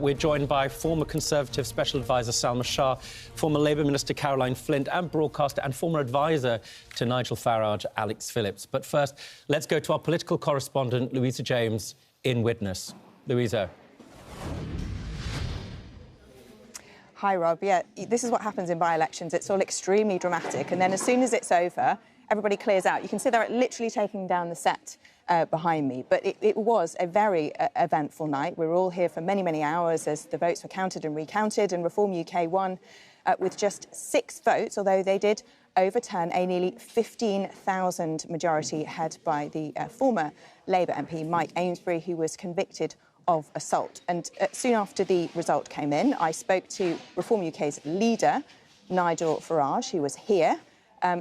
We're joined by former Conservative Special Advisor Salma Shah, former Labour Minister Caroline Flint and broadcaster and former advisor to Nigel Farage, Alex Phillips. But first, let's go to our political correspondent, Louisa James, in Widnes. Louisa. Hi, Rob. Yeah, this is what happens in by-elections. It's all extremely dramatic, and then as soon as it's over, everybody clears out. You can see they're literally taking down the set behind me. But it was a very eventful night. We were all here for many, many hours as the votes were counted and recounted, and Reform UK won with just 6 votes, although they did overturn a nearly 15,000 majority held by the former Labour MP, Mike Amesbury, who was convicted of assault. And soon after the result came in, I spoke to Reform UK's leader, Nigel Farage, who was here,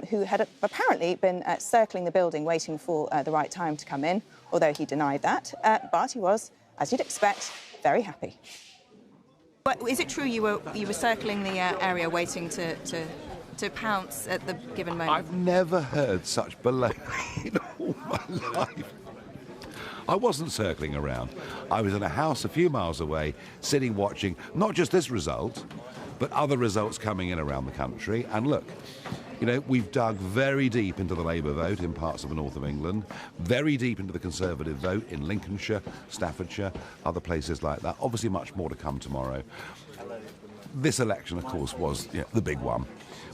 who had apparently been circling the building waiting for the right time to come in, although he denied that. But he was, as you'd expect, very happy. But is it true you were circling the area waiting to pounce at the given moment? I've never heard such baloney in all my life. I wasn't circling around. I was in a house a few miles away, sitting watching not just this result, but other results coming in around the country. And look, you know, we've dug very deep into the Labour vote in parts of the north of England, very deep into the Conservative vote in Lincolnshire, Staffordshire, other places like that. Obviously much more to come tomorrow. This election, of course, was the big one.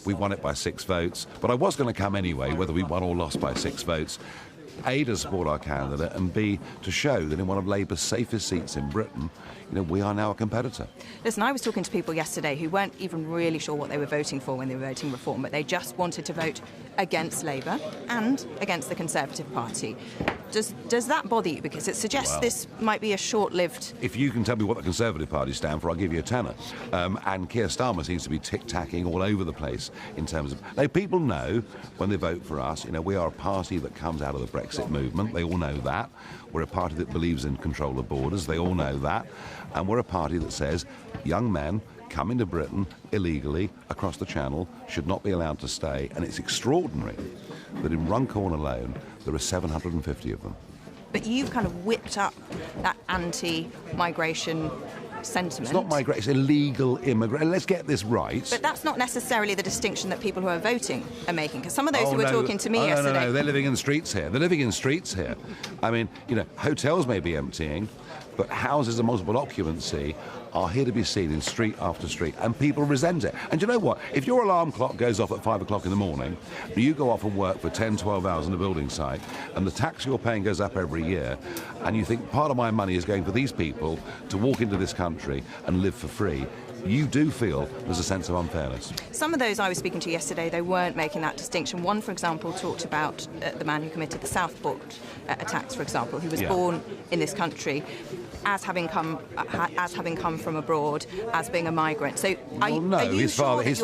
We won it by 6 votes, but I was going to come anyway, whether we won or lost by 6 votes. A, to support our candidate, and B, to show that in one of Labour's safest seats in Britain, we are now a competitor. Listen, I was talking to people yesterday who weren't even really sure what they were voting for when they were voting Reform, but they just wanted to vote against Labour and against the Conservative Party. Does that bother you? Because it suggests this might be a short-lived... If you can tell me what the Conservative Party stand for, I'll give you a tenner. And Keir Starmer seems to be tic-tacking all over the place in terms of... Now, people know when they vote for us, we are a party that comes out of the Brexit movement. They all know that. We're a party that believes in control of borders. They all know that. And we're a party that says young men coming to Britain illegally across the Channel should not be allowed to stay. And it's extraordinary that in Runcorn alone, there are 750 of them. But you've kind of whipped up that anti-migration sentiment. It's not migration, it's illegal immigration. Let's get this right. But that's not necessarily the distinction that people who are voting are making, because some of those who were talking to me yesterday... No, they're living in the streets here. They're living in streets here. I mean, hotels may be emptying, but houses of multiple occupancy are here to be seen in street after street, and people resent it. And you know what? If your alarm clock goes off at 5 o'clock in the morning, you go off and work for 10, 12 hours on a building site, and the tax you're paying goes up every year, and you think part of my money is going for these people to walk into this country and live for free, you do feel there's a sense of unfairness. Some of those I was speaking to yesterday, they weren't making that distinction. One, for example, talked about the man who committed the Southport attacks, for example, who was born in this country as having come from abroad, as being a migrant. So, his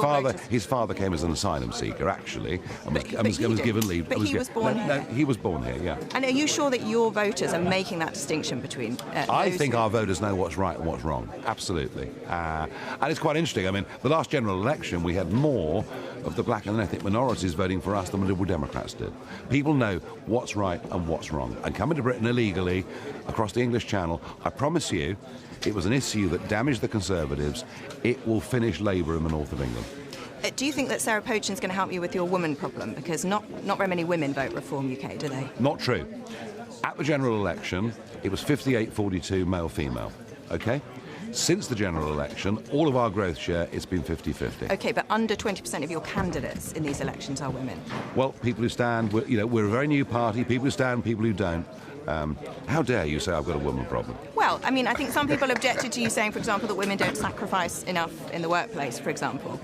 father came as an asylum seeker, actually, and was given leave. But he was born here. No, he was born here. Yeah. And are you sure that your voters are making that distinction between? I think our voters know what's right and what's wrong. Absolutely. And it's quite interesting. I mean, the last general election, we had more of the black and ethnic minorities voting for us than the Liberal Democrats did. People know what's right and what's wrong. And coming to Britain illegally across the English Channel, I promise you, it was an issue that damaged the Conservatives. It will finish Labour in the north of England. Do you think that Sarah Pochin's going to help you with your woman problem? Because not very many women vote Reform UK, do they? Not true. At the general election, it was 58-42 male-female, OK? Since the general election, all of our growth share, it's been 50-50. OK, but under 20% of your candidates in these elections are women. Well, people who stand, we're a very new party, people who stand, people who don't. How dare you say I've got a woman problem? Well, I mean, I think some people objected to you saying, for example, that women don't sacrifice enough in the workplace, for example.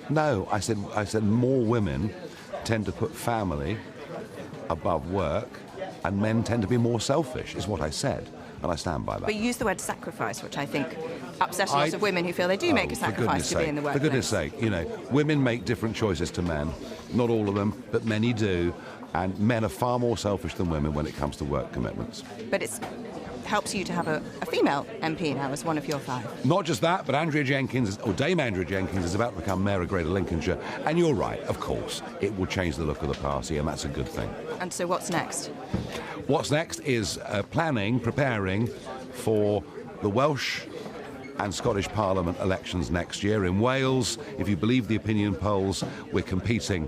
No, I said more women tend to put family above work, and men tend to be more selfish, is what I said. And I stand by that. But you use the word sacrifice, which I think upsets a lot of women who feel they do make a sacrifice to be in the workplace. For goodness sake, women make different choices to men. Not all of them, but many do. And men are far more selfish than women when it comes to work commitments. But it helps you to have a female MP now as one of your 5. Not just that, but Dame Andrea Jenkins is about to become Mayor of Greater Lincolnshire. And you're right, of course, it will change the look of the party, and that's a good thing. And so what's next? What's next is preparing for the Welsh and Scottish Parliament elections next year. In Wales, if you believe the opinion polls, we're competing,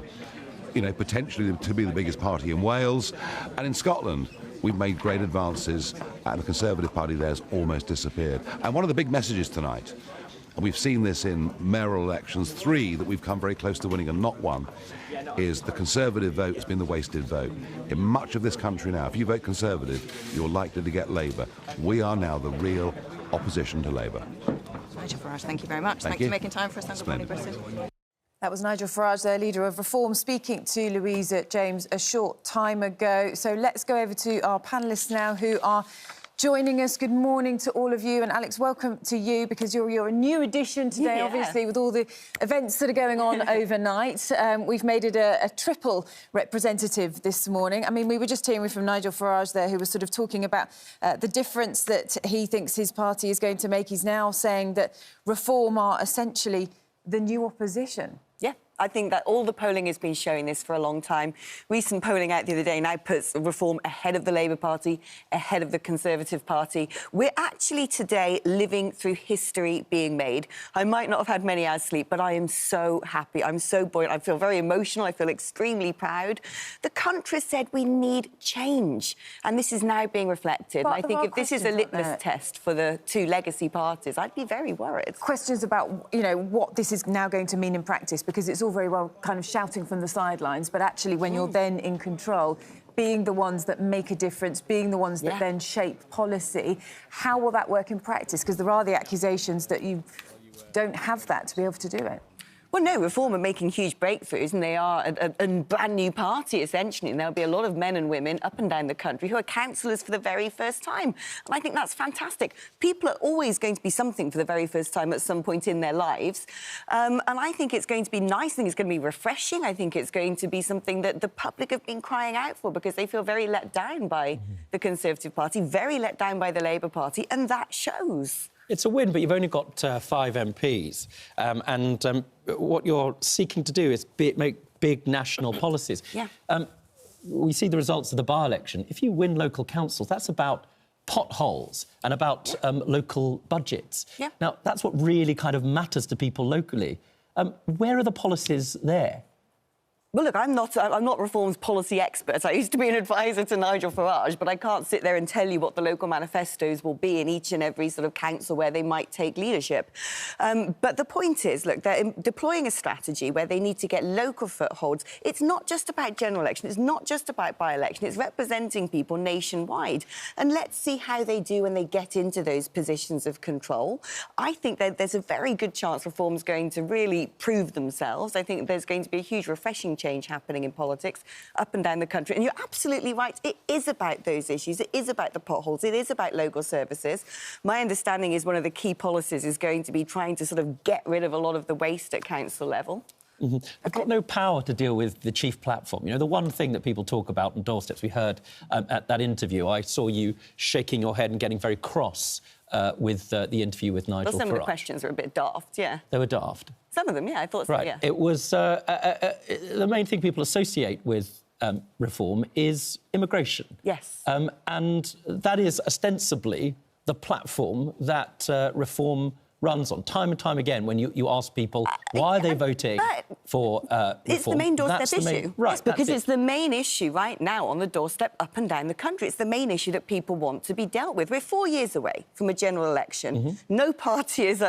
potentially to be the biggest party in Wales. And in Scotland, we've made great advances, and the Conservative Party there has almost disappeared. And one of the big messages tonight, and we've seen this in mayoral elections, 3 that we've come very close to winning and not one, is the Conservative vote has been the wasted vote. In much of this country now, if you vote Conservative, you're likely to get Labour. We are now the real opposition to Labour. Nigel Farage, thank you very much. Thanks for making time for us on Good Morning Britain. That was Nigel Farage, the leader of Reform, speaking to Louisa James a short time ago. So let's go over to our panellists now who are joining us. Good morning to all of you. And Alex, welcome to you, because you're a new addition today, obviously, with all the events that are going on overnight. We've made it a triple representative this morning. I mean, we were just hearing from Nigel Farage there, who was sort of talking about the difference that he thinks his party is going to make. He's now saying that Reform are essentially the new opposition. Yeah, I think that all the polling has been showing this for a long time. Recent polling out the other day now puts Reform ahead of the Labour Party, ahead of the Conservative Party. We're actually today living through history being made. I might not have had many hours sleep, but I am so happy. I'm so buoyant. I feel very emotional. I feel extremely proud. The country said we need change, and this is now being reflected. But I think if this is a litmus test for the 2 legacy parties, I'd be very worried. Questions about, what this is now going to mean in practice, because it's all very well kind of shouting from the sidelines, but actually when you're then in control, being the ones that make a difference, being the ones that then shape policy, how will that work in practice? Because there are the accusations that you don't have that to be able to do it. Well, no, Reform are making huge breakthroughs, and they are a brand new party, essentially. And there'll be a lot of men and women up and down the country who are councillors for the very first time. And I think that's fantastic. People are always going to be something for the very first time at some point in their lives. And I think it's going to be nice. I think it's going to be refreshing. I think it's going to be something that the public have been crying out for, because they feel very let down by the Conservative Party, very let down by the Labour Party, and that shows. It's a win, but you've only got 5 MPs. What you're seeking to do is make big national policies. Yeah. We see the results of the by-election. If you win local councils, that's about potholes and about local budgets. Yeah. Now, that's what really kind of matters to people locally. Where are the policies there? Well, look, I'm not Reform's policy expert. I used to be an advisor to Nigel Farage, but I can't sit there and tell you what the local manifestos will be in each and every sort of council where they might take leadership. But the point is, look, they're deploying a strategy where they need to get local footholds. It's not just about general election. It's not just about by-election. It's representing people nationwide. And let's see how they do when they get into those positions of control. I think that there's a very good chance Reform's going to really prove themselves. I think there's going to be a huge refreshing change happening in politics up and down the country. And you're absolutely right. It is about those issues. It is about the potholes. It is about local services. My understanding is one of the key policies is going to be trying to sort of get rid of a lot of the waste at council level. They've got no power to deal with the chief platform. The one thing that people talk about on doorsteps, we heard at that interview, I saw you shaking your head and getting very cross with the interview with Nigel Farage. Well, some of the questions are a bit daft, yeah. They were daft? Some of them, yeah, I thought so, yeah. It was... the main thing people associate with Reform is immigration. Yes. And that is ostensibly the platform that Reform runs on. Time and time again, when you ask people why are they voting for Reform... It's the main doorstep issue. Right, yes, because it's the main issue right now on the doorstep up and down the country. It's the main issue that people want to be dealt with. We're 4 years away from a general election. No party is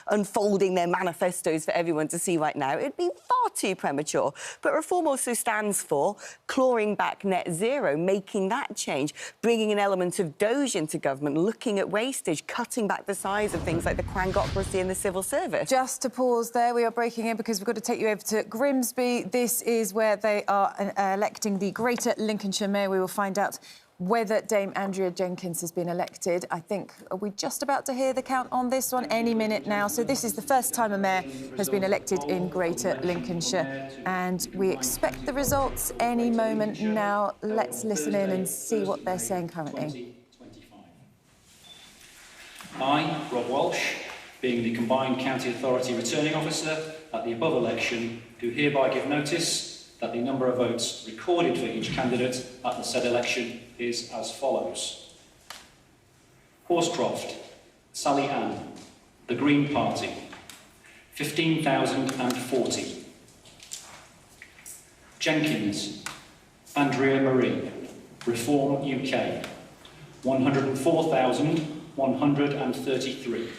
unfolding their manifestos for everyone to see right now. It'd be far too premature. But Reform also stands for clawing back net zero, making that change, bringing an element of Doge into government, looking at wastage, cutting back the size of things like the Crown in the civil service. Just to pause there, we are breaking in because we've got to take you over to Grimsby. This is where they are electing the Greater Lincolnshire Mayor. We will find out whether Dame Andrea Jenkins has been elected. I think, are we just about to hear the count on this one? Any minute now. So this is the first time a mayor has been elected in Greater Lincolnshire, and we expect the results any moment now. Let's listen in and see what they're saying currently. I, Rob Walsh, being the Combined County Authority Returning Officer at the above election, do hereby give notice that the number of votes recorded for each candidate at the said election is as follows. Horscroft, Sally Ann, The Green Party, 15,040. Jenkins, Andrea Marie, Reform UK, 104,133.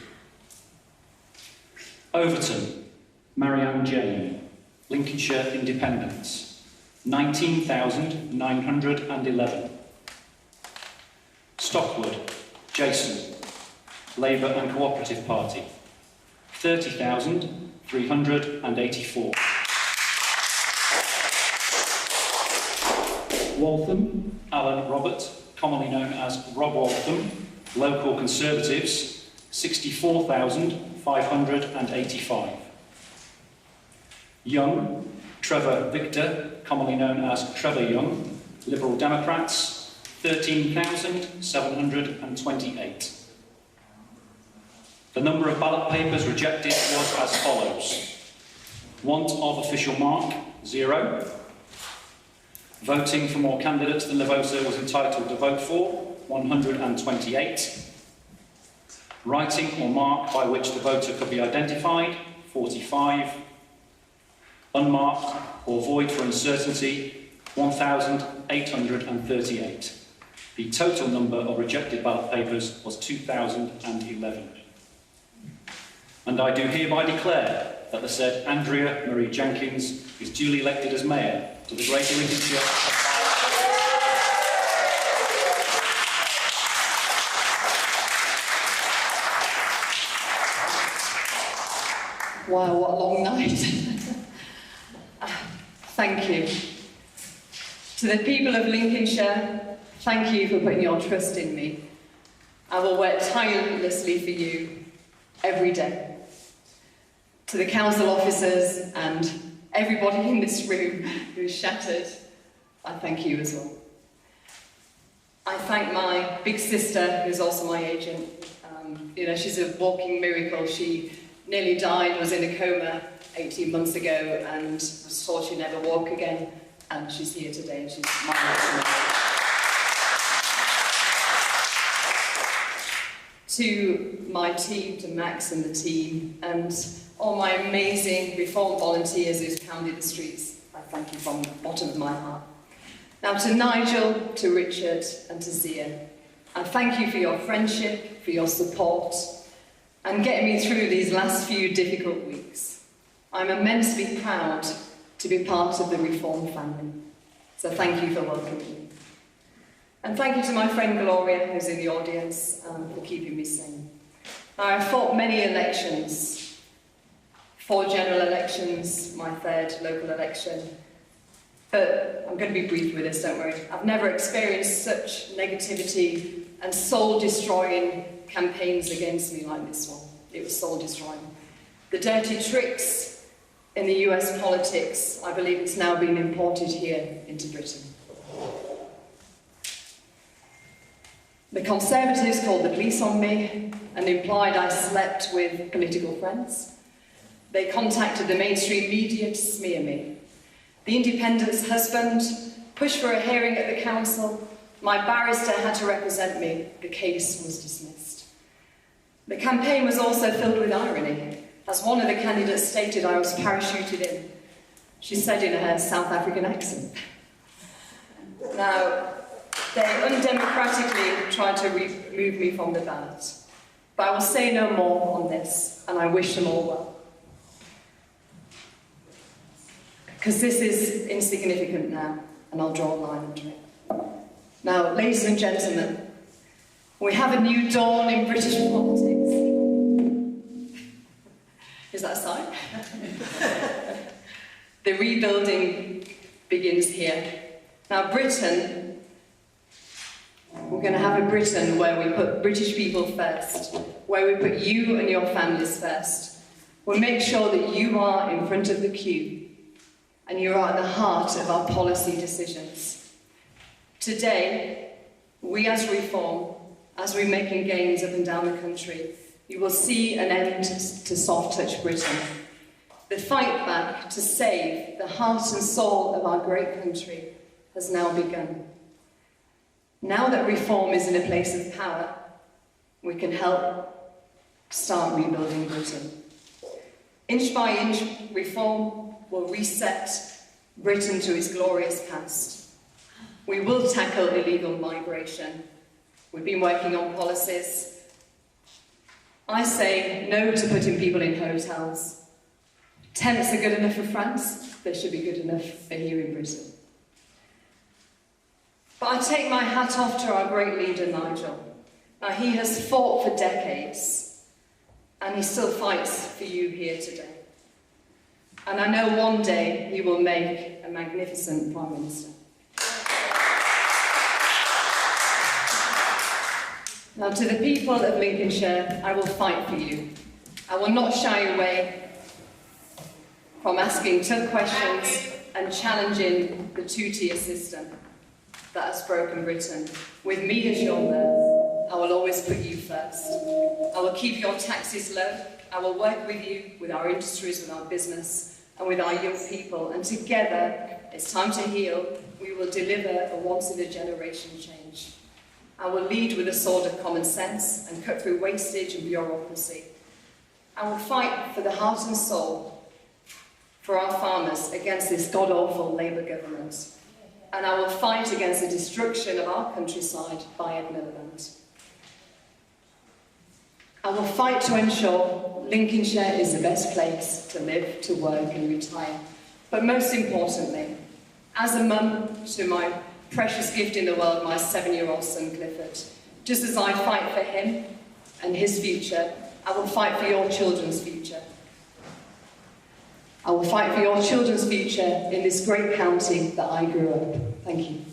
Overton, Marianne Jane, Lincolnshire Independents, 19,911. Stockwood, Jason, Labour and Cooperative Party, 30,384. Waltham, Alan Robert, commonly known as Rob Waltham, Local Conservatives, 64,585. Young, Trevor Victor, commonly known as Trevor Young, Liberal Democrats, 13,728. The number of ballot papers rejected was as follows. Want of official mark, 0. Voting for more candidates than the voter was entitled to vote for, 128. Writing or mark by which the voter could be identified, 45. Unmarked or void for uncertainty, 1,838. The total number of rejected ballot papers was 2,011. And I do hereby declare that the said Andrea Marie Jenkins is duly elected as Mayor to the Greater Lincolnshire. Wow, what a long night. Thank you. To the people of Lincolnshire, thank you for putting your trust in me. I will work tirelessly for you every day. To the council officers and everybody in this room who's shattered, I thank you as well. I thank my big sister, who's also my agent. She's a walking miracle. She nearly died, was in a coma 18 months ago, and was told she'd never walk again. And she's here today, and she's my agent. To my team, to Max and the team, and all my amazing Reform volunteers who's pounded the streets, I thank you from the bottom of my heart. Now to Nigel, to Richard and to Zia, I thank you for your friendship, for your support, and getting me through these last few difficult weeks. I'm immensely proud to be part of the Reform family, so thank you for welcoming me. And thank you to my friend Gloria, who's in the audience, for keeping me sane. I've fought many elections, 4 general elections, my 3rd local election. But I'm going to be brief with this, don't worry. I've never experienced such negativity and soul-destroying campaigns against me like this one. It was soul-destroying. The dirty tricks in the US politics, I believe it's now been imported here into Britain. The Conservatives called the police on me and implied I slept with political friends. They contacted the mainstream media to smear me. The Independent's husband pushed for a hearing at the council. My barrister had to represent me. The case was dismissed. The campaign was also filled with irony, as one of the candidates stated I was parachuted in. She said in her South African accent. Now, they undemocratically tried to remove me from the ballot. But I will say no more on this, and I wish them all well. Because this is insignificant now, and I'll draw a line under it. Now, ladies and gentlemen, we have a new dawn in British politics. Is that a sign? The rebuilding begins here. Now, Britain, we're going to have a Britain where we put British people first, where we put you and your families first. We'll make sure that you are in front of the queue and you are at the heart of our policy decisions. Today, we as Reform, as we're making gains up and down the country, you will see an end to soft-touch Britain. The fight back to save the heart and soul of our great country has now begun. Now that Reform is in a place of power, we can help start rebuilding Britain. Inch by inch, reform will reset Britain to its glorious past. We will tackle illegal migration. We've been working on policies. I say no to putting people in hotels. Tents are good enough for France, they should be good enough for here in Britain. But I take my hat off to our great leader, Nigel. Now, he has fought for decades, and he still fights for you here today. And I know one day he will make a magnificent Prime Minister. Now, to the people of Lincolnshire, I will fight for you. I will not shy away from asking tough questions and challenging the two-tier system that has broken Britain. With me as your man, I will always put you first. I will keep your taxes low. I will work with you, with our industries, with our business, and with our young people. And together, it's time to heal. We will deliver a once-in-a-generation change. I will lead with a sword of common sense and cut through wastage and bureaucracy. I will fight for the heart and soul for our farmers against this god-awful Labour government. And I will fight against the destruction of our countryside by Ed Miliband. I will fight to ensure Lincolnshire is the best place to live, to work and retire. But most importantly, as a mum to my precious gift in the world, my 7-year-old son Clifford, just as I fight for him and his future, I will fight for your children's future. I will fight for your children's future in this great county that I grew up. Thank you.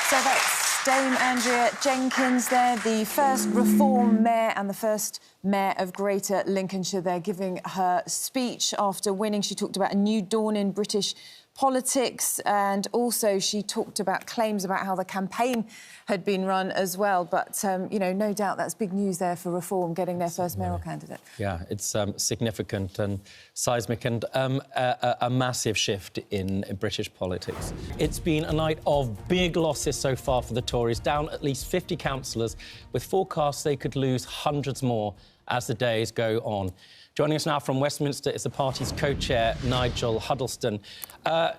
So that's Dame Andrea Jenkins there, the first Reform Mayor and the first Mayor of Greater Lincolnshire there, giving her speech after winning. She talked about a new dawn in British politics, and also she talked about claims about how the campaign had been run as well. But, you know, no doubt that's big news there for Reform, getting their first mayoral candidate. Yeah, it's significant and seismic and a massive shift in British politics. It's been a night of big losses so far for the Tories, down at least 50 councillors, with forecasts they could lose hundreds more as the days go on. Joining us now from Westminster is the party's co-chair, Nigel Huddleston.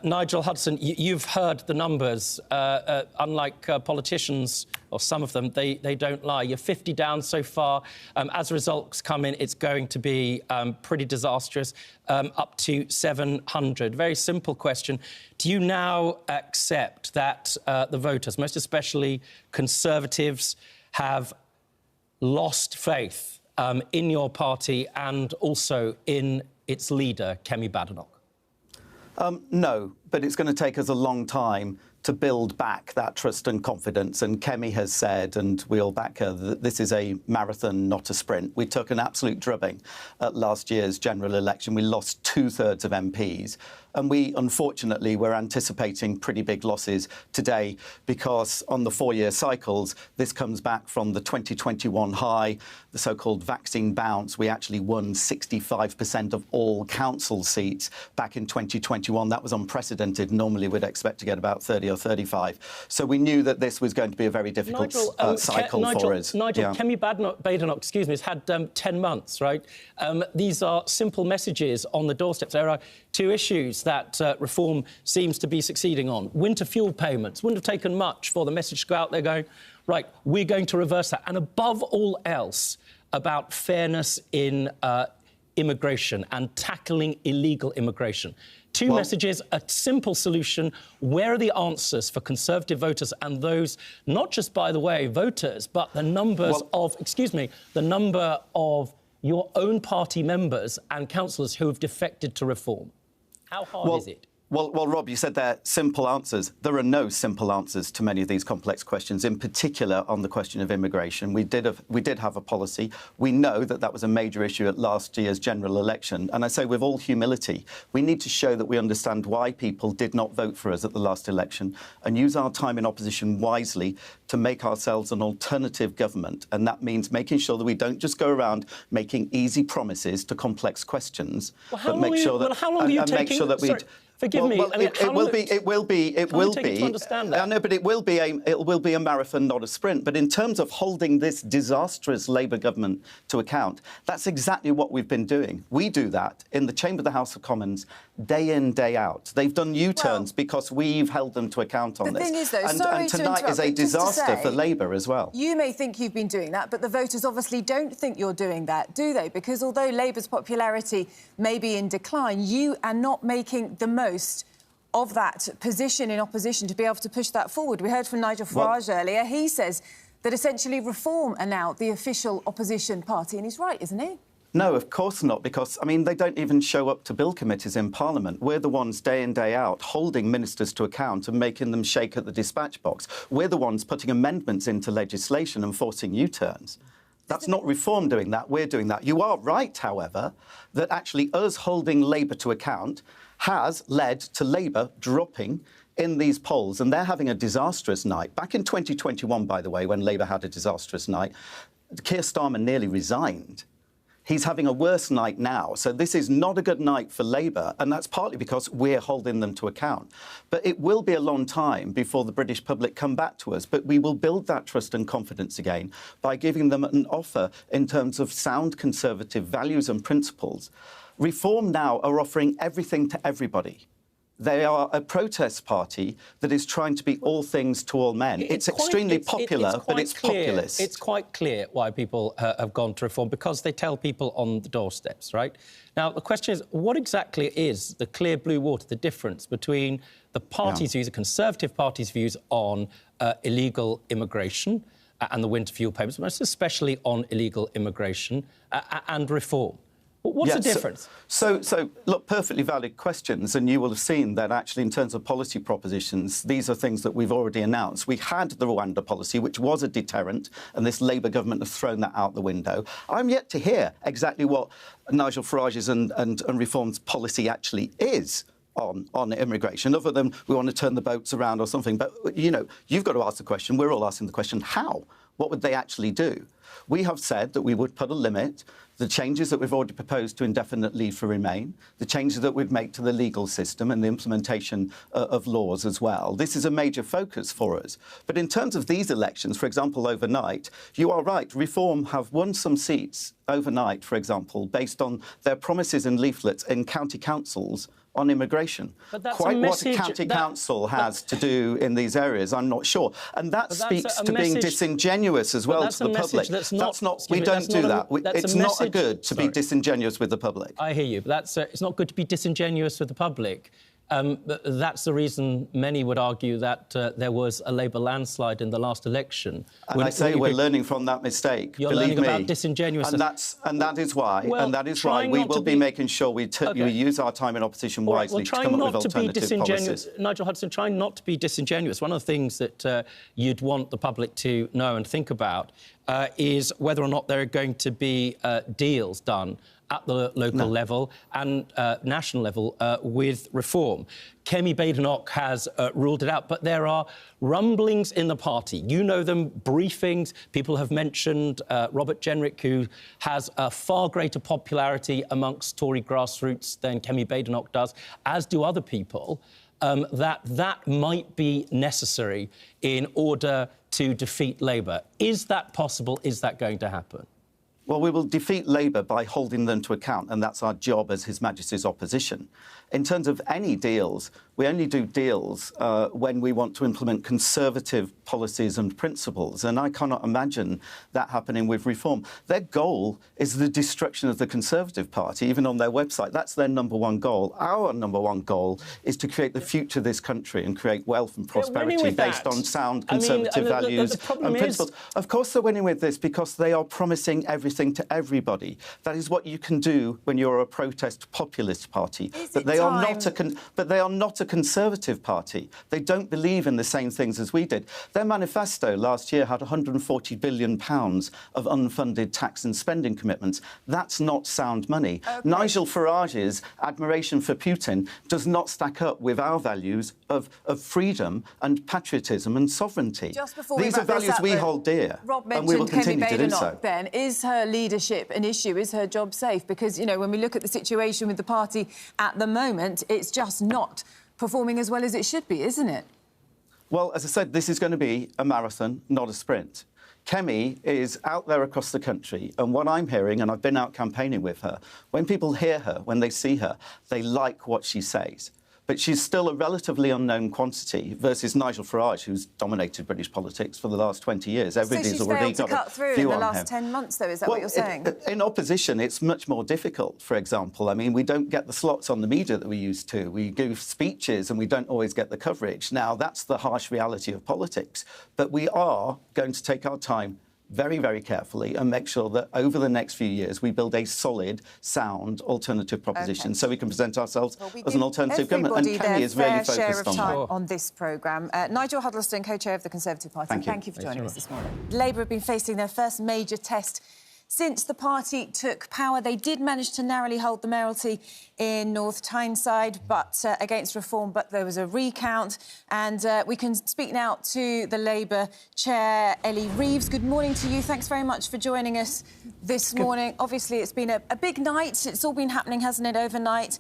Nigel Huddleston, you've heard the numbers. Unlike politicians, or some of them, they don't lie. You're 50 down so far. As results come in, it's going to be pretty disastrous, up to 700. Very simple question. Do you now accept that the voters, most especially Conservatives, have lost faith in your party and also in its leader, Kemi Badenoch? No, but it's going to take us a long time to build back that trust and confidence. And Kemi has said, and we all back her, that this is a marathon, not a sprint. We took an absolute drubbing at last year's general election. We lost 2/3 of MPs. And we, unfortunately, were anticipating pretty big losses today because on the 4-year cycles, this comes back from the 2021 high, the so-called vaccine bounce. We actually won 65% of all council seats back in 2021. That was unprecedented. Normally, we'd expect to get about 30 or 35. So we knew that this was going to be a very difficult cycle for us. Nigel, Kemi Badenoch, excuse me, has had 10 months, right? These are simple messages on the doorsteps. There are two issues that Reform seems to be succeeding on. Winter fuel payments. Wouldn't have taken much for the message to go out there going, right, we're going to reverse that. And above all else, about fairness in immigration and tackling illegal immigration. Two messages, a simple solution. Where are the answers for Conservative voters and those, not just, by the way, voters, but the numbers the number of your own party members and councillors who have defected to Reform? How hard is it? Well, Rob, you said they're simple answers. There are no simple answers to many of these complex questions, in particular on the question of immigration. We did have a policy. We know that that was a major issue at last year's general election. And I say with all humility, we need to show that we understand why people did not vote for us at the last election and use our time in opposition wisely to make ourselves an alternative government. And that means making sure that we don't just go around making easy promises to complex questions, but make sure that... Forgive me. Well, I mean, it will be. It will be. To understand that. I know, but it will be a marathon, not a sprint. But in terms of holding this disastrous Labour government to account, that's exactly what we've been doing. We do that in the Chamber of the House of Commons, day in, day out. They've done U-turns because we've held them to account on this. The thing is, though, and tonight is a disaster for Labour as well. You may think you've been doing that, but the voters obviously don't think you're doing that, do they? Because although Labour's popularity may be in decline, you are not making the most of that position in opposition to be able to push that forward. We heard from Nigel Farage earlier. He says that essentially Reform are now the official opposition party, and he's right, isn't he? No, of course not, because, I mean, they don't even show up to bill committees in Parliament. We're the ones day in, day out holding ministers to account and making them shake at the dispatch box. We're the ones putting amendments into legislation and forcing U-turns. That's not Reform doing that, we're doing that. You are right, however, that actually us holding Labour to account has led to Labour dropping in these polls, and they're having a disastrous night. Back in 2021, by the way, when Labour had a disastrous night, Keir Starmer nearly resigned. He's having a worse night now. So this is not a good night for Labour, and that's partly because we're holding them to account. But it will be a long time before the British public come back to us. But we will build that trust and confidence again by giving them an offer in terms of sound Conservative values and principles. Reform now are offering everything to everybody. They are a protest party that is trying to be all things to all men. It's extremely popular, but it's populist. It's quite clear why people have gone to Reform, because they tell people on the doorsteps, right? Now, the question is, what exactly is the clear blue water, the difference between the party's views, the Conservative Party's views on illegal immigration and the winter fuel payments, most especially on illegal immigration, and Reform? What's the difference? So, look, perfectly valid questions, and you will have seen that actually in terms of policy propositions, these are things that we've already announced. We had the Rwanda policy, which was a deterrent, and this Labour government has thrown that out the window. I'm yet to hear exactly what Nigel Farage's and Reform's policy actually is on immigration, other than we want to turn the boats around or something. But, you know, you've got to ask the question, we're all asking the question, how? What would they actually do? We have said that we would put a limit, the changes that we've already proposed to indefinite leave for remain, the changes that we'd make to the legal system and the implementation of laws as well. This is a major focus for us. But in terms of these elections, for example, overnight, you are right, Reform have won some seats overnight, for example, based on their promises and leaflets in county councils on immigration. Quite what a county council has to do in these areas, I'm not sure. And that speaks to being disingenuous as well to the public. We don't do that. It's not good to be disingenuous with the public. I hear you, but it's not good to be disingenuous with the public. That's the reason many would argue that there was a Labour landslide in the last election. And I say we're learning from that mistake. You're learning about disingenuousness. And that is why. And that is why we will be making sure we use our time in opposition wisely to come up with alternative policies. Nigel Huddleston, trying not to be disingenuous. One of the things that you'd want the public to know and think about is whether or not there are going to be deals done at the local level and national level with Reform. Kemi Badenoch has ruled it out, but there are rumblings in the party. You know them, briefings. People have mentioned Robert Jenrick, who has a far greater popularity amongst Tory grassroots than Kemi Badenoch does, as do other people, that might be necessary in order to defeat Labour. Is that possible? Is that going to happen? Well, we will defeat Labour by holding them to account, and that's our job as His Majesty's opposition. In terms of any deals, we only do deals when we want to implement Conservative policies and principles, and I cannot imagine that happening with Reform. Their goal is the destruction of the Conservative Party, even on their website. That's their #1 goal. Our #1 goal is to create the future of this country and create wealth and prosperity based on sound Conservative values and principles. Of course they're winning with this because they are promising everything to everybody. That is what you can do when you're a protest populist party. But they are not a Conservative party. They don't believe in the same things as we did. Their manifesto last year had £140 billion of unfunded tax and spending commitments. That's not sound money. Okay. Nigel Farage's admiration for Putin does not stack up with our values of freedom and patriotism and sovereignty. Just before These are values we hold dear, Rob and we will continue to do so. Then is her leadership an issue? Is her job safe? Because, you know, when we look at the situation with the party at the moment, it's just not performing as well as it should be, isn't it? Well, as I said, this is going to be a marathon, not a sprint. Kemi is out there across the country, and what I'm hearing, and I've been out campaigning with her, when people hear her, when they see her, they like what she says. But she's still a relatively unknown quantity versus Nigel Farage, who's dominated British politics for the last 20 years. Everybody's already got a view on him. So she's failed to cut through in the last 10 months, though, is that what you're saying? In opposition, it's much more difficult, for example. I mean, we don't get the slots on the media that we used to. We give speeches and we don't always get the coverage. Now, that's the harsh reality of politics. But we are going to take our time very, very carefully and make sure that over the next few years we build a solid, sound alternative proposition so we can present ourselves as an alternative government. And Kemi is really focused on that. On this programme. Nigel Huddleston, co-chair of the Conservative Party, thank you for joining us this morning. Labour have been facing their first major test since the party took power. They did manage to narrowly hold the mayoralty in North Tyneside, but against reform, but there was a recount. And we can speak now to the Labour chair, Ellie Reeves. Good morning to you. Thanks very much for joining us this morning. Obviously, it's been a big night. It's all been happening, hasn't it, overnight?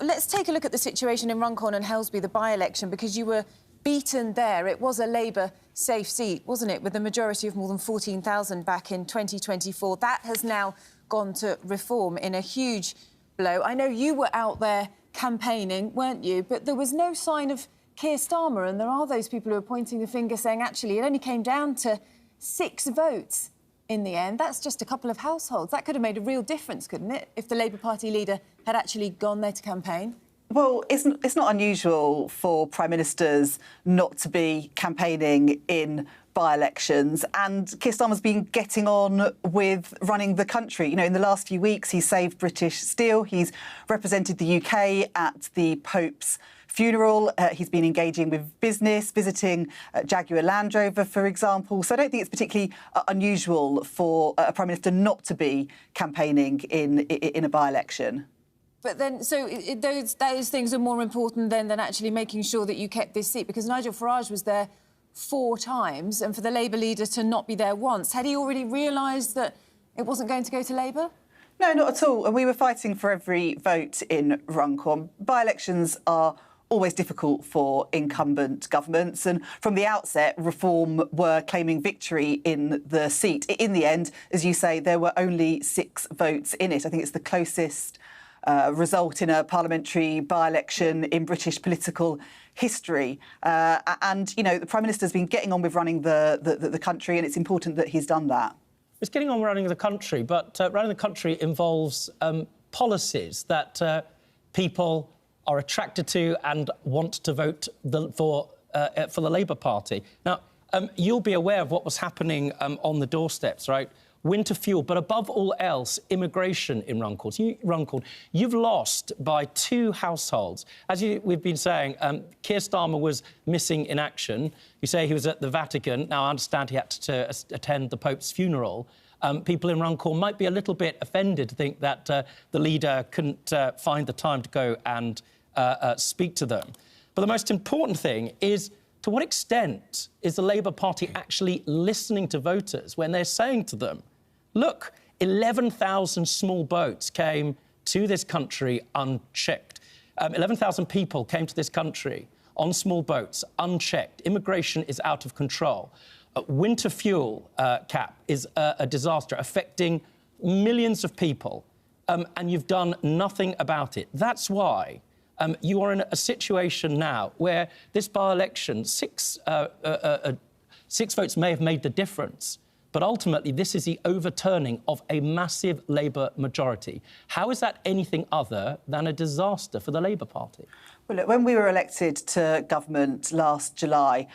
Let's take a look at the situation in Runcorn and Hellsby, the by-election, because you were beaten there. It was a Labour safe seat, wasn't it, with a majority of more than 14,000 back in 2024. That has now gone to reform in a huge blow. I know you were out there campaigning, weren't you? But there was no sign of Keir Starmer, and there are those people who are pointing the finger saying, actually, it only came down to 6 votes in the end. That's just a couple of households. That could have made a real difference, couldn't it, if the Labour Party leader had actually gone there to campaign? Well, it's not unusual for Prime Ministers not to be campaigning in by-elections, and Keir Starmer's been getting on with running the country. You know, in the last few weeks, he's saved British steel, he's represented the UK at the Pope's funeral, he's been engaging with business, visiting Jaguar Land Rover, for example. So I don't think it's particularly unusual for a Prime Minister not to be campaigning in a by-election. But then, so those things are more important then than actually making sure that you kept this seat, because Nigel Farage was there 4 times, and for the Labour leader to not be there once, had he already realised that it wasn't going to go to Labour? No, not at all. And we were fighting for every vote in Runcorn. By-elections are always difficult for incumbent governments, and from the outset, Reform were claiming victory in the seat. In the end, as you say, there were only 6 votes in it. I think it's the closest result in a parliamentary by-election in British political history. And, you know, the Prime Minister's been getting on with running the country, and it's important that he's done that. It's getting on running the country, but running the country involves policies that people are attracted to and want to vote for the Labour Party. Now, you'll be aware of what was happening on the doorsteps, right? Winter fuel, but above all else, immigration in Runcorn. You've lost by 2 households. As we've been saying, Keir Starmer was missing in action. You say he was at the Vatican. Now, I understand he had to attend the Pope's funeral. People in Runcorn might be a little bit offended to think that the leader couldn't find the time to go and speak to them. But the most important thing is, to what extent is the Labour Party actually listening to voters when they're saying to them, look, 11,000 small boats came to this country unchecked. 11,000 people came to this country on small boats, unchecked. Immigration is out of control. Winter fuel cap is a disaster affecting millions of people, and you've done nothing about it. That's why you are in a situation now where this by-election, 6 votes may have made the difference, but ultimately this is the overturning of a massive Labour majority. How is that anything other than a disaster for the Labour Party? Well, look, when we were elected to government last July,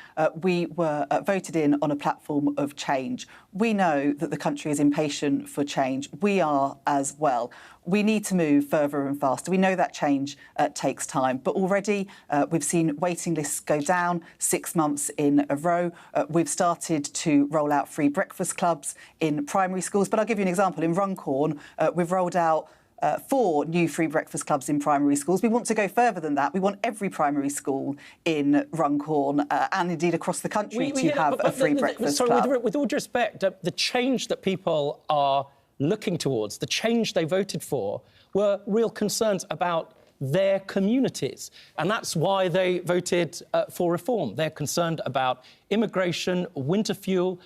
we were voted in on a platform of change. We know that the country is impatient for change. We are as well. We need to move further and faster. We know that change takes time, but already we've seen waiting lists go down 6 months in a row. We've started to roll out free breakfast clubs in primary schools. But I'll give you an example. In Runcorn, we've rolled out 4 new free breakfast clubs in primary schools. We want to go further than that. We want every primary school in Runcorn and indeed across the country to have a free breakfast club. With all due respect, the change that people are looking towards, the change they voted for, were real concerns about their communities. And that's why they voted for reform. They're concerned about immigration, winter fuel,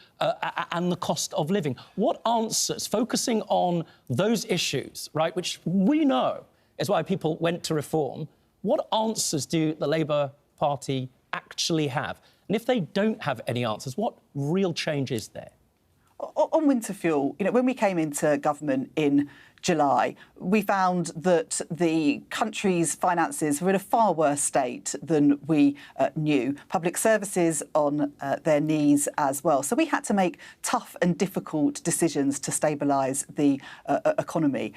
and the cost of living. What answers, focusing on those issues, right, which we know is why people went to reform, what answers do the Labour Party actually have? And if they don't have any answers, what real change is there? On winter fuel, when we came into government in July, we found that the country's finances were in a far worse state than we knew. Public services on their knees as well. So we had to make tough and difficult decisions to stabilise the economy.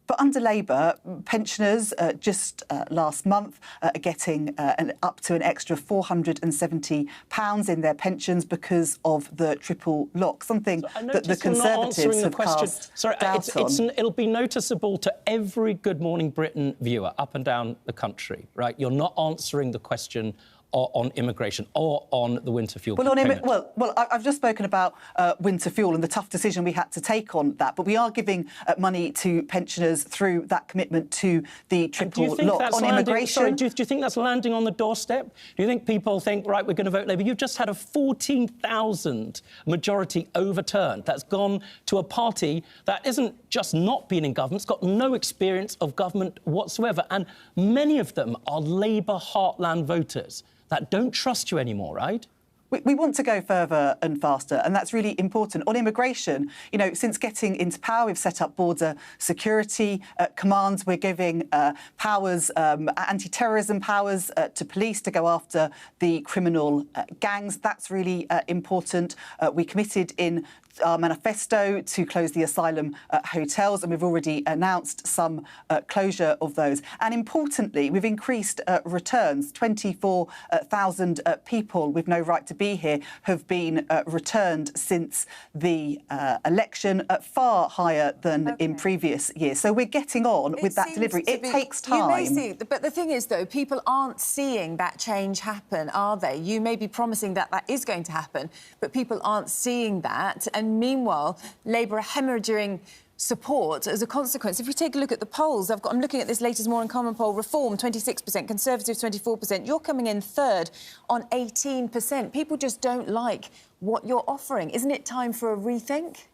But under Labour, pensioners just last month are getting up to an extra £470 in their pensions because of the triple lock, something that the Conservatives have cast doubt on. It'll be noticeable to every Good Morning Britain viewer up and down the country, right? You're not answering the question on immigration or on the winter fuel. Well, I've just spoken about winter fuel and the tough decision we had to take on that, but we are giving money to pensioners through that commitment to the triple lock on immigration. Sorry, do you think that's landing on the doorstep? Do you think people think, right, we're going to vote Labour? You've just had a 14,000 majority overturned. That's gone to a party that isn't just not been in government, it's got no experience of government whatsoever, and many of them are Labour heartland voters that don't trust you anymore, right? We want to go further and faster, and that's really important. On immigration, since getting into power, we've set up border security commands. We're giving powers, anti-terrorism powers to police to go after the criminal gangs. That's really important. We committed in our manifesto to close the asylum hotels, and we've already announced some closure of those. And importantly, we've increased returns. 24,000 people with no right to be here have been returned since the election, far higher than in previous years. So we're getting on with that delivery. It takes time. You may see, but the thing is, though, people aren't seeing that change happen, are they? You may be promising that that is going to happen, but people aren't seeing that. And meanwhile, Labour are hemorrhaging support as a consequence. If we take a look at the polls, I'm looking at this latest More in Common poll. Reform, 26%, Conservatives, 24%. You're coming in third on 18%. People just don't like what you're offering. Isn't it time for a rethink?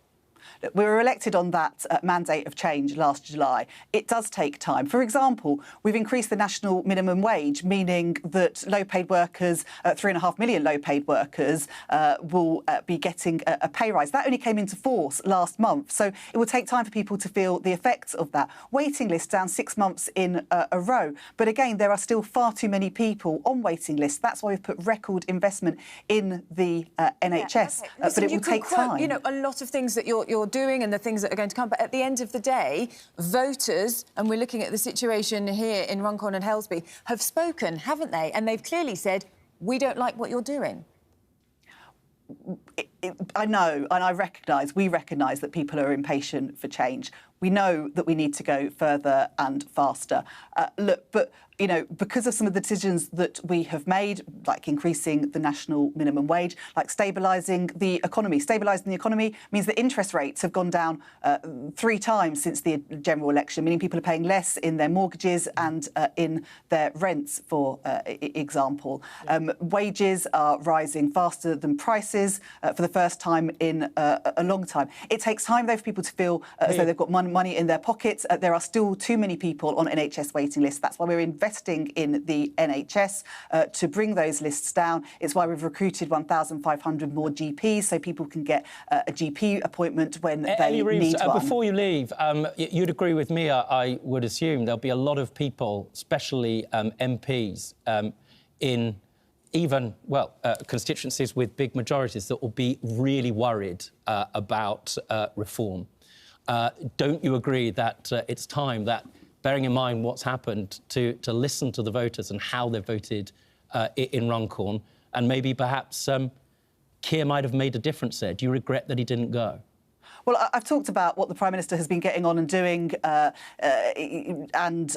We were elected on that mandate of change last July. It does take time. For example, we've increased the national minimum wage, meaning that low-paid workers, 3.5 million low-paid workers, will be getting a pay rise. That only came into force last month, so it will take time for people to feel the effects of that. Waiting lists down 6 months in a row. But again, there are still far too many people on waiting lists. That's why we've put record investment in the NHS. But it will take time. A lot of things that you're doing and the things that are going to come. But at the end of the day, voters, and we're looking at the situation here in Runcorn and Hellsby, have spoken, haven't they? And they've clearly said, we don't like what you're doing. I know, and we recognise that people are impatient for change. We know that we need to go further and faster. Because of some of the decisions that we have made, like increasing the national minimum wage, like stabilising the economy. Stabilising the economy means that interest rates have gone down 3 times since the general election, meaning people are paying less in their mortgages and in their rents, for example. Wages are rising faster than prices for the first time in a long time. It takes time, though, for people to feel as though they've got money in their pockets. There are still too many people on NHS waiting lists. That's why we're investing in the NHS to bring those lists down. It's why we've recruited 1,500 more GPs so people can get a GP appointment when they need one. Before you leave, you'd agree with me, I would assume, there'll be a lot of people, especially MPs, in even, constituencies with big majorities that will be really worried about reform. Don't you agree that it's time that, bearing in mind what's happened, to listen to the voters and how they've voted in Runcorn, and maybe perhaps Keir might have made a difference there? Do you regret that he didn't go? Well, I've talked about what the Prime Minister has been getting on and doing and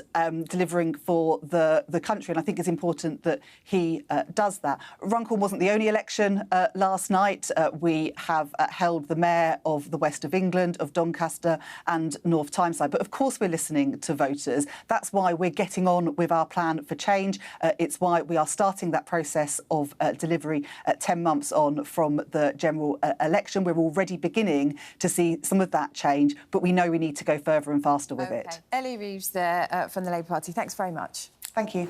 delivering for the country, and I think it's important that he does that. Runcorn wasn't the only election last night. We have held the mayor of the West of England, of Doncaster and North Tyneside. But of course we're listening to voters. That's why we're getting on with our plan for change. It's why we are starting that process of delivery 10 months on from the general election. We're already beginning to see some of that change, but we know we need to go further and faster with it. Ellie Reeves there from the Labour Party. Thanks very much. Thank you.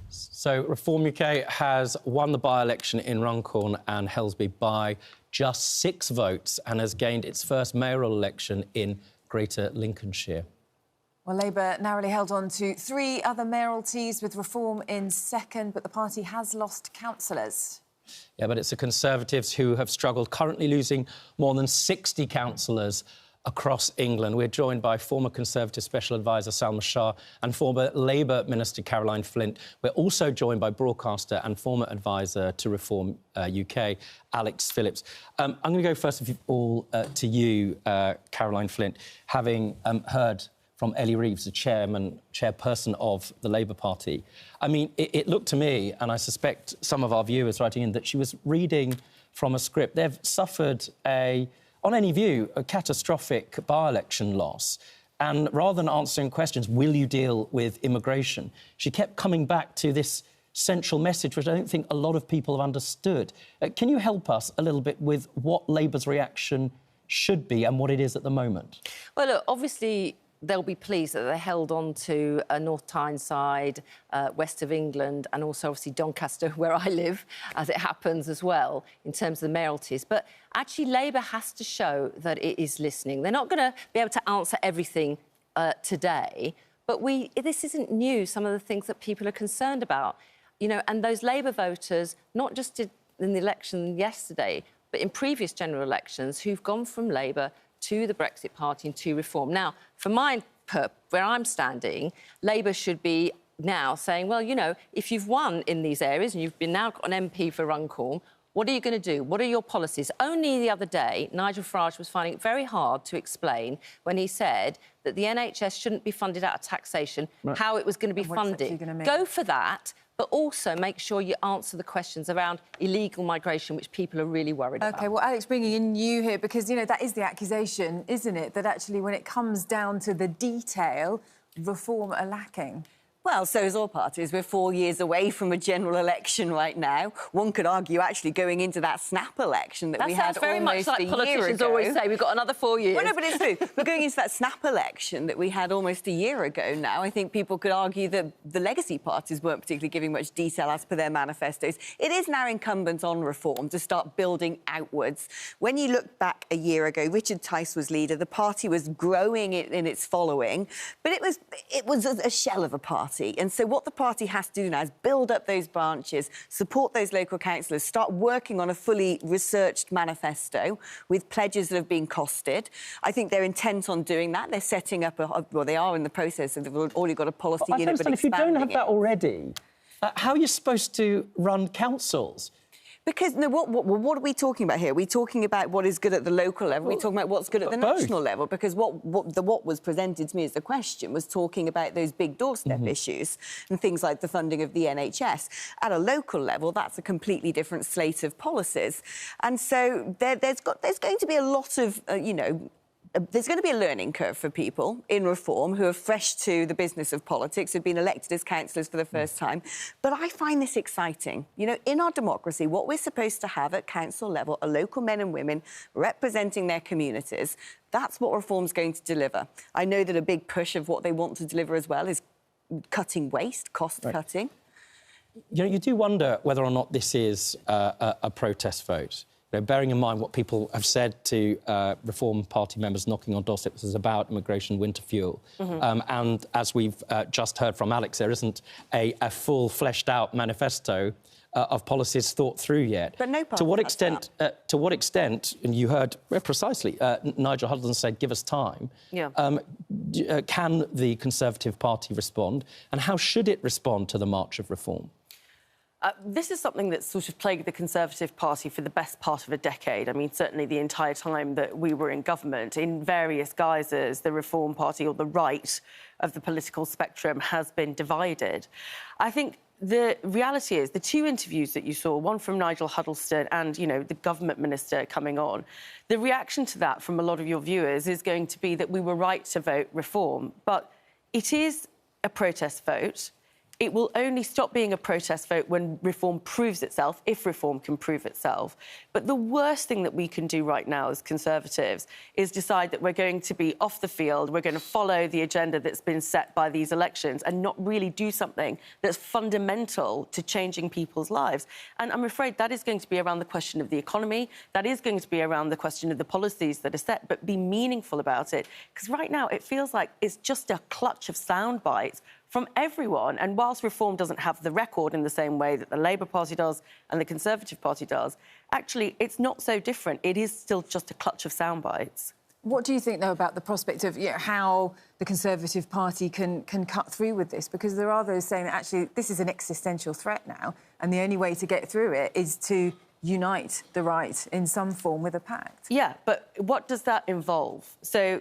So Reform UK has won the by-election in Runcorn and Hellsby by just 6 votes and has gained its first mayoral election in Greater Lincolnshire. Well, Labour narrowly held on to 3 other mayoralties with Reform in second, but the party has lost councillors. Yeah, but it's the Conservatives who have struggled, currently losing more than 60 councillors across England. We're joined by former Conservative Special Advisor Salma Shah and former Labour Minister Caroline Flint. We're also joined by broadcaster and former advisor to Reform UK, Alex Phillips. I'm going to go first of all to you, Caroline Flint, having heard from Ellie Reeves, the chairperson of the Labour Party. I mean, it looked to me, and I suspect some of our viewers writing in, that she was reading from a script. They've suffered on any view, a catastrophic by-election loss. And rather than answering questions, will you deal with immigration, she kept coming back to this central message, which I don't think a lot of people have understood. Can you help us a little bit with what Labour's reaction should be and what it is at the moment? Well, look, obviously, they'll be pleased that they held on to North Tyneside, West of England, and also, obviously, Doncaster, where I live, as it happens as well, in terms of the mayoralties. But actually, Labour has to show that it is listening. They're not going to be able to answer everything today, but this isn't new, some of the things that people are concerned about. You know, and those Labour voters, not just in the election yesterday, but in previous general elections, who've gone from Labour to the Brexit Party and to Reform. Now, for where I'm standing, Labour should be now saying, well, you know, if you've won in these areas and you've now got an MP for Runcorn, what are you going to do? What are your policies? Only the other day, Nigel Farage was finding it very hard to explain when he said that the NHS shouldn't be funded out of taxation, how it was going to be funded. Go for that, but also make sure you answer the questions around illegal migration, which people are really worried about. OK, well, Alex, bringing in you here, because, you know, that is the accusation, isn't it, that actually when it comes down to the detail, Reform are lacking? Well, so is all parties. We're 4 years away from a general election right now. One could argue, actually, going into that snap election that we had almost a year ago... That sounds very much like politicians always say, we've got another 4 years. Well, no, but it's true. We're going into that snap election that we had almost a year ago now. I think people could argue that the legacy parties weren't particularly giving much detail as per their manifestos. It is now incumbent on Reform to start building outwards. When you look back a year ago, Richard Tice was leader. The party was growing in its following, but it was a shell of a party. And so what the party has to do now is build up those branches, support those local councillors, start working on a fully researched manifesto with pledges that have been costed. I think they're intent on doing that. They're setting up well, they are in the process of, they've already got a policy unit, but if you don't have that already, how are you supposed to run councils? Because, no, what are we talking about here? We're talking about what is good at the local level. We're talking about what's good at the national level. Because what was presented to me as the question was talking about those big doorstep issues and things like the funding of the NHS. At a local level, that's a completely different slate of policies. And so there's going to be a lot of, you know, there's going to be a learning curve for people in Reform who are fresh to the business of politics, who've been elected as councillors for the first time. But I find this exciting. You know, in our democracy, what we're supposed to have at council level are local men and women representing their communities. That's what Reform's going to deliver. I know that a big push of what they want to deliver as well is cutting waste, cost-cutting. You know, you do wonder whether or not this is a protest vote. You know, bearing in mind what people have said to Reform Party members knocking on doorsteps is about immigration, winter fuel. And as we've just heard from Alex, there isn't a full, fleshed-out manifesto of policies thought through yet. But no to what extent, and you heard precisely, Nigel Huddleston said, give us time. Yeah. Can the Conservative Party respond? And how should it respond to the March of Reform? This is something that's sort of plagued the Conservative Party for the best part of a decade. I mean, certainly the entire time that we were in government, in various guises, the Reform Party, or the right of the political spectrum, has been divided. I think the reality is the two interviews that you saw, one from Nigel Huddleston and, you know, the government minister coming on, the reaction to that from a lot of your viewers is going to be that we were right to vote Reform. But it is a protest vote. It will only stop being a protest vote when Reform proves itself, if Reform can prove itself. But the worst thing that we can do right now as Conservatives is decide that we're going to be off the field, we're going to follow the agenda that's been set by these elections and not really do something that's fundamental to changing people's lives. And I'm afraid that is going to be around the question of the economy, that is going to be around the question of the policies that are set, but be meaningful about it. Because right now it feels like it's just a clutch of sound bites from everyone. And whilst Reform doesn't have the record in the same way that the Labour Party does and the Conservative Party does, actually, it's not so different. It is still just a clutch of sound bites. What do you think, though, about the prospect of how the Conservative Party can cut through with this? Because there are those saying that, actually, this is an existential threat now, and the only way to get through it is to unite the right in some form with a pact. Yeah, but what does that involve? So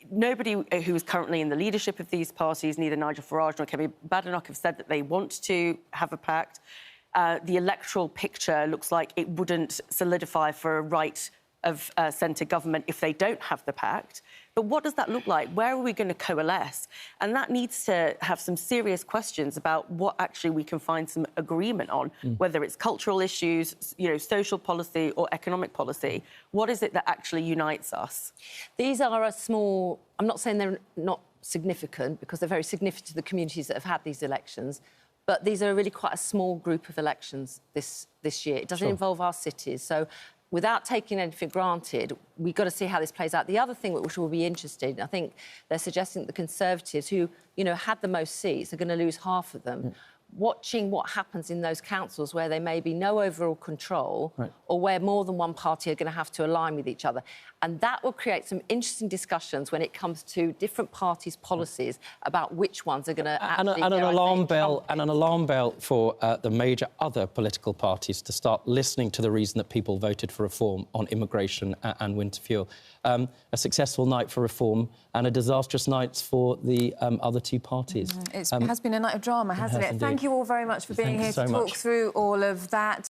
nobody who is currently in the leadership of these parties, neither Nigel Farage nor Kemi Badenoch, have said that they want to have a pact. The electoral picture looks like it wouldn't solidify for a right of centre government if they don't have the pact. But what does that look like? Where are we going to coalesce? And that needs to have some serious questions about what actually we can find some agreement on, whether it's cultural issues, you know, social policy or economic policy. What is it that actually unites us? These are a small... I'm not saying they're not significant, because they're very significant to the communities that have had these elections, but these are really quite a small group of elections this year. It doesn't involve our cities, so without taking anything for granted, we've got to see how this plays out. The other thing which will be interesting, I think they're suggesting that the Conservatives, who, you know, had the most seats, are going to lose half of them. Watching what happens in those councils where there may be no overall control, or where more than one party are going to have to align with each other. And that will create some interesting discussions when it comes to different parties' policies about which ones are going to actually... And an alarm bell for the major other political parties to start listening to the reason that people voted for Reform on immigration and winter fuel. A successful night for Reform and a disastrous night for the other two parties. It has been a night of drama, hasn't it? Thank you all very much for being here to talk through all of that.